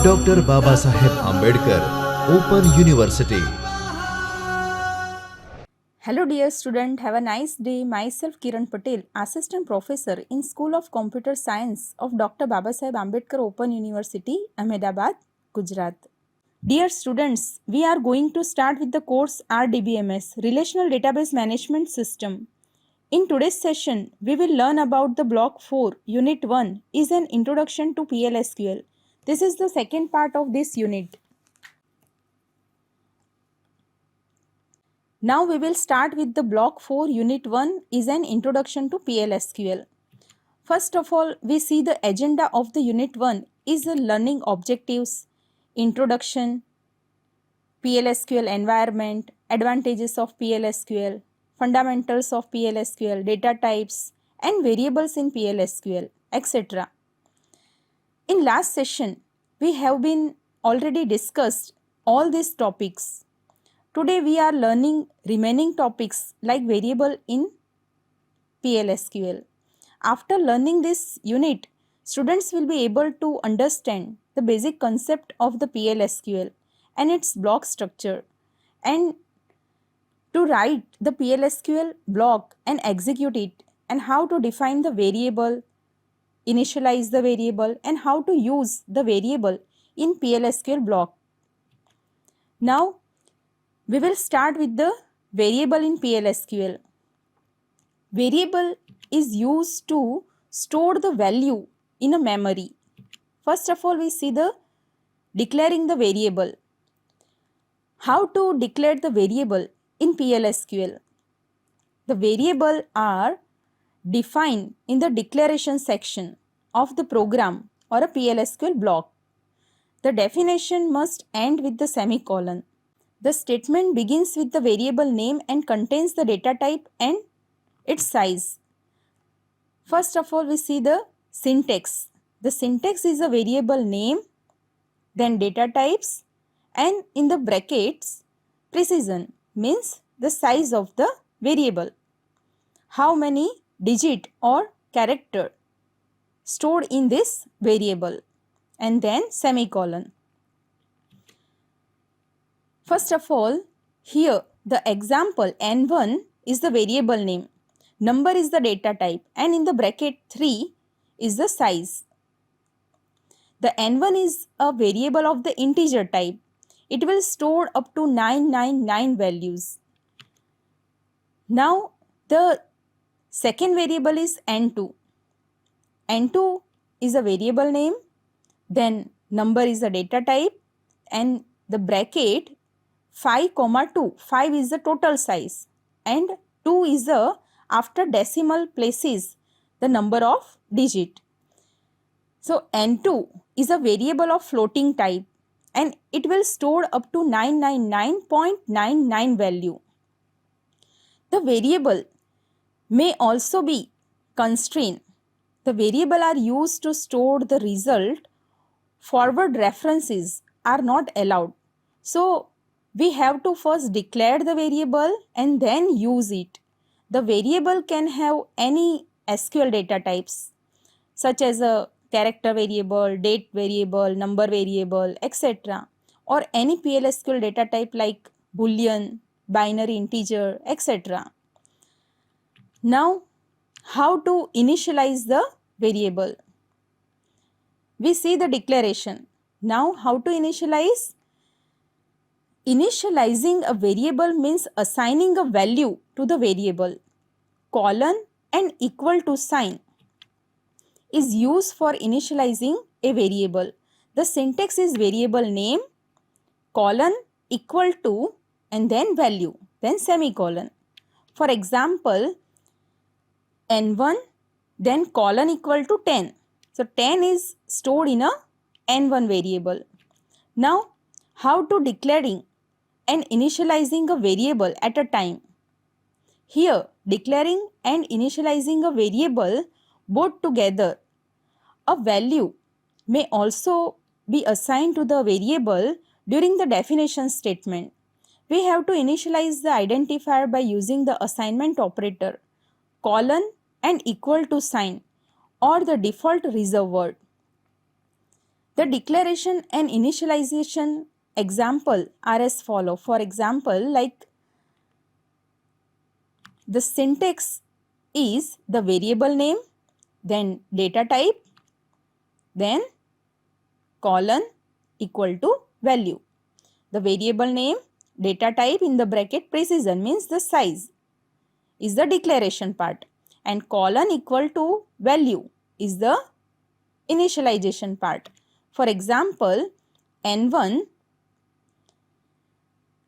Dr. Babasaheb Ambedkar, Open University. Hello dear student, have a nice day. Myself Kiran Patel, Assistant Professor in School of Computer Science of Dr. Babasaheb Ambedkar Open University, Ahmedabad, Gujarat. Dear students, we are going to start with the course RDBMS, Relational Database Management System. In today's session, we will learn about the Block 4, Unit 1 is an introduction to PLSQL. This is the second part of this unit. Now we will start with the Block 4 Unit 1 is an introduction to PLSQL. First of all, we see the agenda of the Unit 1 is the learning objectives, introduction, PLSQL environment, advantages of PLSQL, fundamentals of PLSQL, data types and variables in PLSQL, etc. In last session, we have been already discussed all these topics. Today we are learning remaining topics like variable in PLSQL. After learning this unit, students will be able to understand the basic concept of the PLSQL and its block structure, and to write the PLSQL block and execute it, and how to define the variable, initialize the variable, and how to use the variable in PLSQL block. Now, we will start with the variable in PLSQL. Variable is used to store the value in a memory. First of all, we see the declaring the variable. How to declare the variable in PLSQL? The variable are defined in the declaration section of the program or a PLSQL block. The definition must end with the semicolon. The statement begins with the variable name and contains the data type and its size. First of all, we see the syntax. The syntax is a variable name, then data types, and in the brackets, precision means the size of the variable. How many digit or character stored in this variable, and then semicolon. First of all, here the example N1 is the variable name, number is the data type, and in the bracket 3 is the size. The N1 is a variable of the integer type. It will store up to 999 values. Now the second variable is N2. N2 is a variable name, then number is the data type, and the bracket 5, 2. 5 is the total size and 2 is the after decimal places the number of digit. So N2 is a variable of floating type and it will store up to 999.99 value. The variable may also be constraint. The variable are used to store the result. Forward references are not allowed. So we have to first declare the variable and then use it. The variable can have any SQL data types such as a character variable, date variable, number variable, etc. or any PLSQL data type like boolean, binary integer, etc. Now, how to initialize the variable? We see the declaration. Now, how to initialize? Initializing a variable means assigning a value to the variable. Colon and equal to sign is used for initializing a variable. The syntax is variable name, colon, equal to, and then value, then semicolon. For example, N1, then colon equal to 10. So 10 is stored in a N1 variable. Now, how to declaring and initializing a variable at a time? Here, declaring and initializing a variable both together. A value may also be assigned to the variable during the definition statement. We have to initialize the identifier by using the assignment operator, colon and equal to sign, or the default reserve word. The declaration and initialization example are as follow. For example, like the syntax is the variable name, then data type, then colon equal to value. The variable name, data type in the bracket precision means the size is the declaration part, and colon equal to value is the initialization part. For example, N1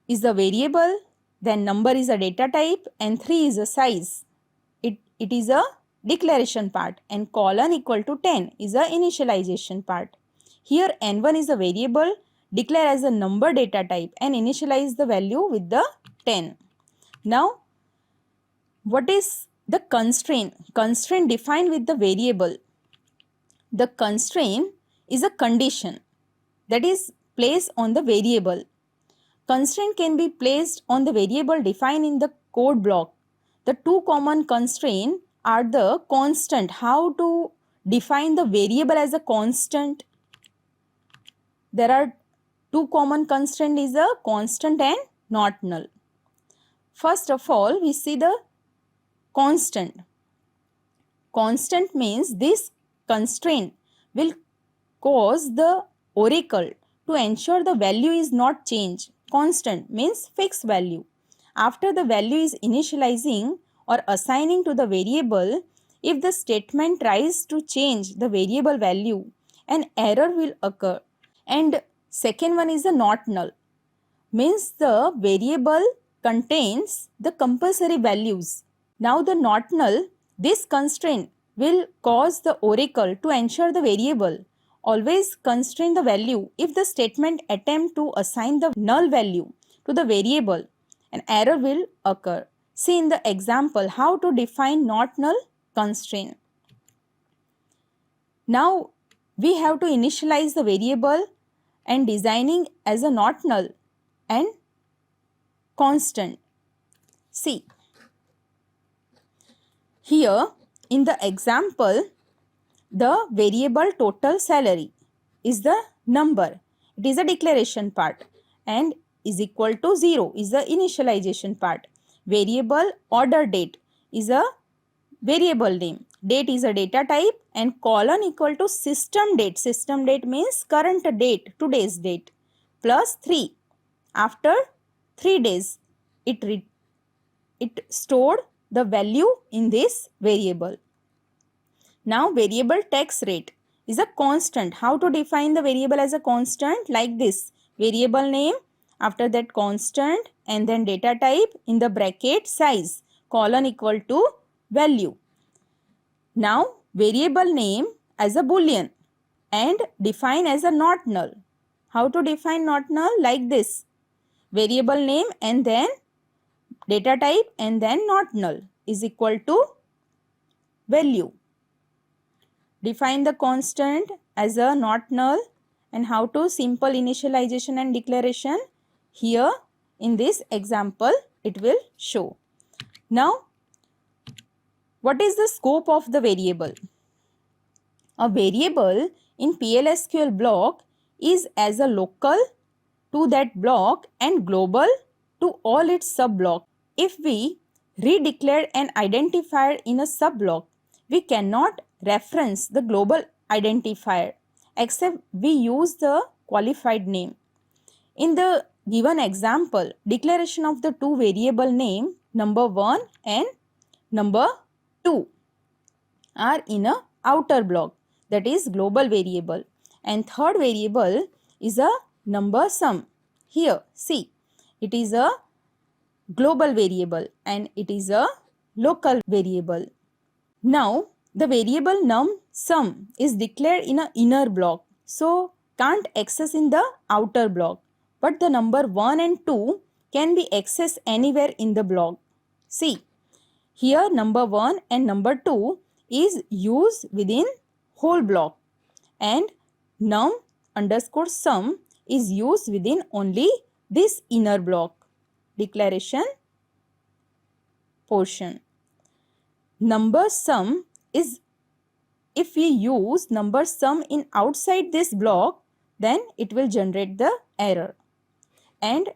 is the variable, then number is a data type, and 3 is a size. It is a declaration part, and colon equal to 10 is a initialization part. Here N1 is a variable, declare as a number data type and initialize the value with the 10. Now, what is the constraint? Constraint defined with the variable. The constraint is a condition that is placed on the variable. Constraint can be placed on the variable defined in the code block. The two common constraints are the constant. How to define the variable as a constant? There are two common constraints, is a constant and not null. First of all, we see the constant. Constant means this constraint will cause the oracle to ensure the value is not changed. Constant means fixed value. After the value is initializing or assigning to the variable, if the statement tries to change the variable value, an error will occur. And second one is a not null. Means the variable contains the compulsory values. Now the not null, this constraint will cause the oracle to ensure the variable always constrain the value. If the statement attempt to assign the null value to the variable, an error will occur. See in the example how to define not null constraint. Now we have to initialize the variable and designing as a not null and constant. See, here in the example, the variable total salary is the number. It is a declaration part, and is equal to 0 is the initialization part. Variable order date is a variable name. Date is a data type, and colon equal to system date. System date means current date, today's date, plus 3. After 3 days, it stored the value in this variable. Now variable tax rate is a constant. How to define the variable as a constant? Like this. Variable name, after that constant, and then data type in the bracket size, colon equal to value. Now variable name as a boolean and define as a not null. How to define not null? Like this. Variable name and then data type and then not null is equal to value. Define the constant as a not null, and how to simple initialization and declaration. Here in this example it will show. Now what is the scope of the variable? A variable in PLSQL block is as a local to that block and global to all its sub-block. If we redeclare an identifier in a sub-block, we cannot reference the global identifier except we use the qualified name. In the given example, declaration of the two variable name number 1 and number 2 are in a outer block, that is global variable, and third variable is a number sum. Here see, it is a global variable and it is a local variable. Now the variable num sum is declared in a inner block, so can't access in the outer block, but the number 1 and 2 can be accessed anywhere in the block. See, here number 1 and number 2 is used within whole block, and num underscore sum is used within only this inner block declaration portion. Number sum is if we use number sum in outside this block, then it will generate the error. And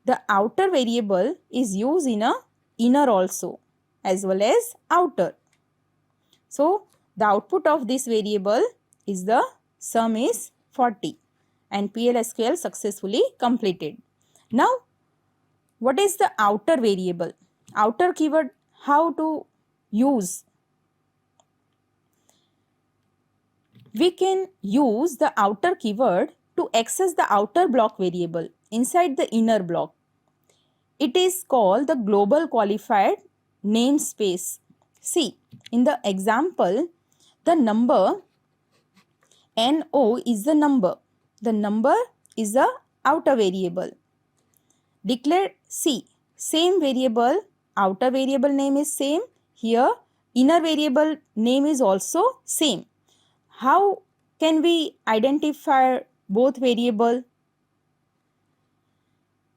the outer variable is used in a inner also as well as outer. So the output of this variable is the sum is 40 and PLSQL successfully completed. Now what is the outer variable? Outer keyword, how to use? We can use the outer keyword to access the outer block variable inside the inner block. It is called the global qualified namespace. See, in the example, the number NO is the number. The number is the outer variable. Declare C, same variable, outer variable name is same. Here, inner variable name is also same. How can we identify both variable?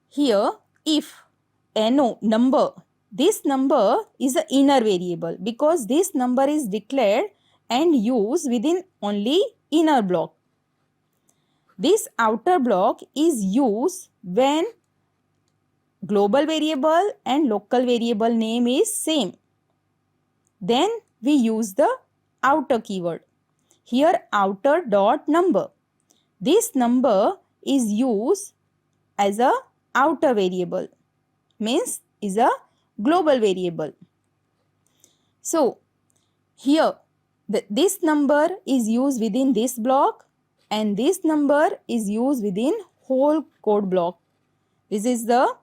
Here, if NO number, this number is the inner variable because this number is declared and used within only inner block. This outer block is used when global variable and local variable name is same. Then we use the outer keyword. Here outer dot number. This number is used as a outer variable, means is a global variable. So here this number is used within this block and this number is used within whole code block. This is the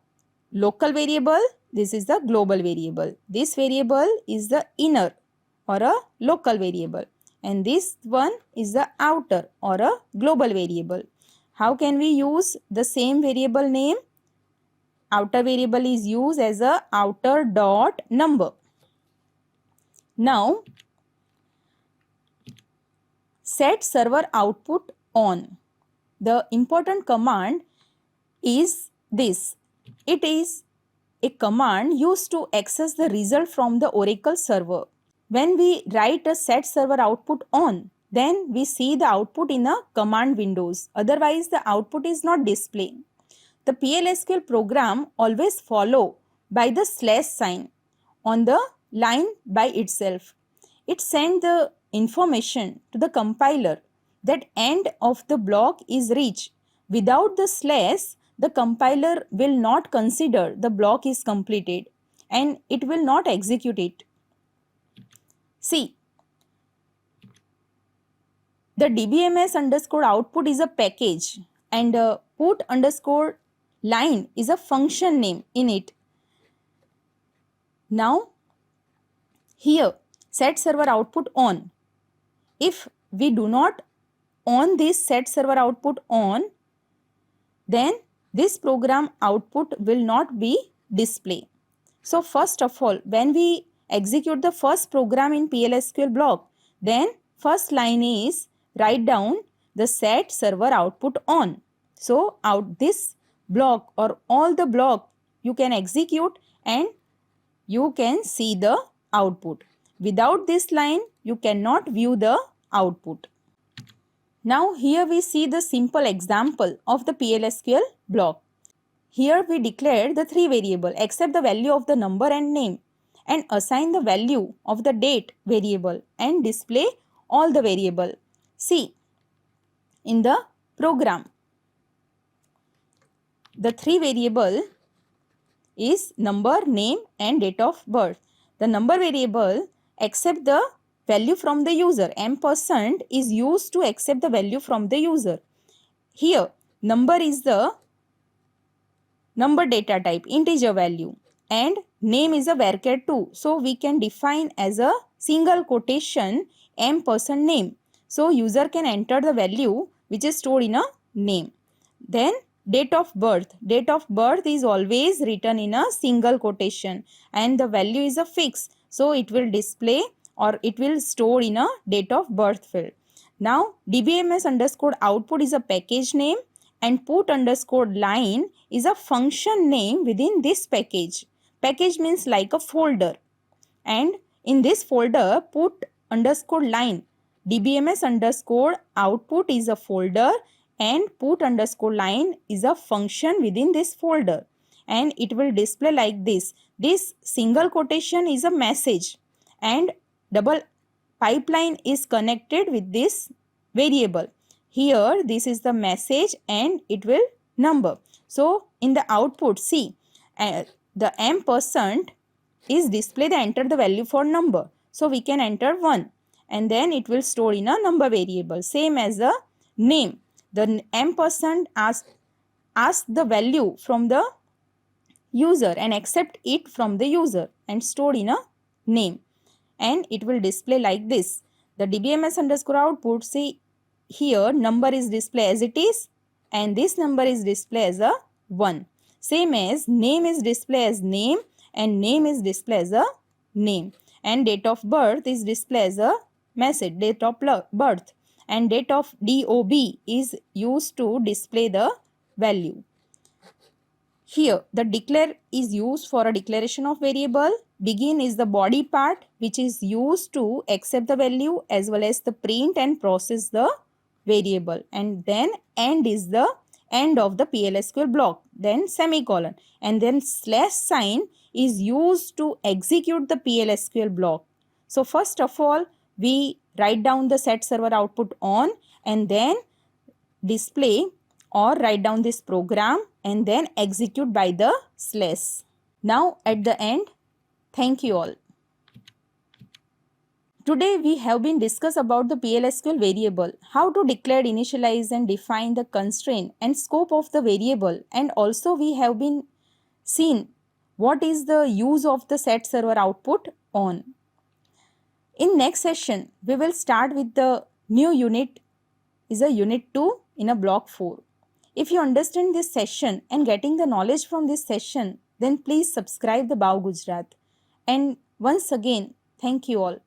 local variable, this is the global variable. This variable is the inner or a local variable and this one is the outer or a global variable. How can we use the same variable name? Outer variable is used as a outer dot number. Now set server output on. The important command is this. It is a command used to access the result from the Oracle server. When we write a set server output on, then we see the output in a command windows. Otherwise, the output is not displayed. The PLSQL program always follow by the slash sign on the line by itself. It sends the information to the compiler that end of the block is reached. Without the slash, the compiler will not consider the block is completed and it will not execute it. See, the DBMS underscore output is a package and put underscore line is a function name in it. Now, here set server output on. If we do not on this set server output on, then this program output will not be displayed. So first of all, when we execute the first program in PLSQL block, then first line is write down the set server output on. So out this block or all the block you can execute and you can see the output. Without this line, you cannot view the output. Now here we see the simple example of the PLSQL block. Here we declare the three variables except the value of the number and name and assign the value of the date variable and display all the variable. See, in the program, the three variable is number, name and date of birth. The number variable accept the value from the user. M% is used to accept the value from the user. Here, number is the number data type, integer value, and name is a varchar 2. So we can define as a single quotation M% name. So user can enter the value which is stored in a name. Then date of birth. Date of birth is always written in a single quotation and the value is a fix. So it will display or it will store in a date of birth field. Now DBMS underscore output is a package name and put underscore line is a function name within this package. Package means like a folder, and in this folder put underscore line DBMS underscore output is a folder and put underscore line is a function within this folder, and it will display like this. This single quotation is a message and double pipeline is connected with this variable. Here this is the message and it will number. So in the output, see, the ampersand is display the enter the value for number. So we can enter 1 and then it will store in a number variable. Same as the name. The ampersand ask the value from the user and accept it from the user and stored in a name, and it will display like this. The DBMS underscore output, see here number is display as it is and this number is display as a 1. Same as name is display as name and name is display as a name, and date of birth is display as a message, date of birth, and date of DOB is used to display the value. Here the declare is used for a declaration of variable. Begin is the body part which is used to accept the value as well as the print and process the variable, and then end is the end of the PLSQL block, then semicolon, and then slash sign is used to execute the PLSQL block. So first of all we write down the set server output on and then display or write down this program and then execute by the slash. Now at the end, thank you all. Today we have been discussed about the PLSQL variable, how to declare, initialize and define the constraint and scope of the variable, and also we have been seen what is the use of the set server output on. In next session, we will start with the new unit is a unit 2 in a block 4. If you understand this session and getting the knowledge from this session, then please subscribe the BAOUGujarat. And once again, thank you all.